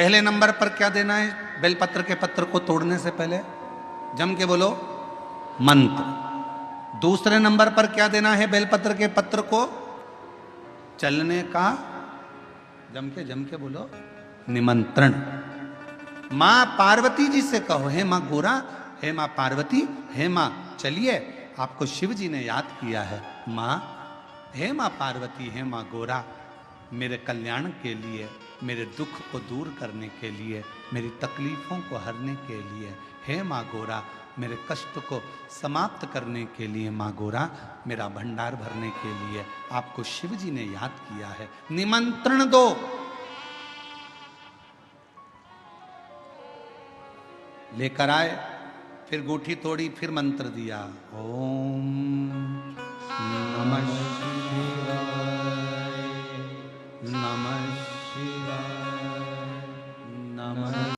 पहले नंबर पर क्या देना है बेलपत्र के पत्र को तोड़ने से पहले? जम के बोलो, मंत्र। दूसरे नंबर पर क्या देना है बेलपत्र के पत्र को चलने का? जम के बोलो, निमंत्रण। मां पार्वती जी से कहो, हे मां गोरा, हे मां पार्वती, हे मां चलिए, आपको शिव जी ने याद किया है। मां, हे मां पार्वती, हे मां गोरा, मेरे कल्याण के लिए, मेरे दुख को दूर करने के लिए, मेरी तकलीफों को हरने के लिए, हे मां गोरा, मेरे कष्ट को समाप्त करने के लिए, मां गोरा, मेरा भंडार भरने के लिए आपको शिव जी ने याद किया है, निमंत्रण दो। लेकर आए, फिर गूठी तोड़ी, फिर मंत्र दिया, ओम नमः शिवाय, नमः शिवाय, नमः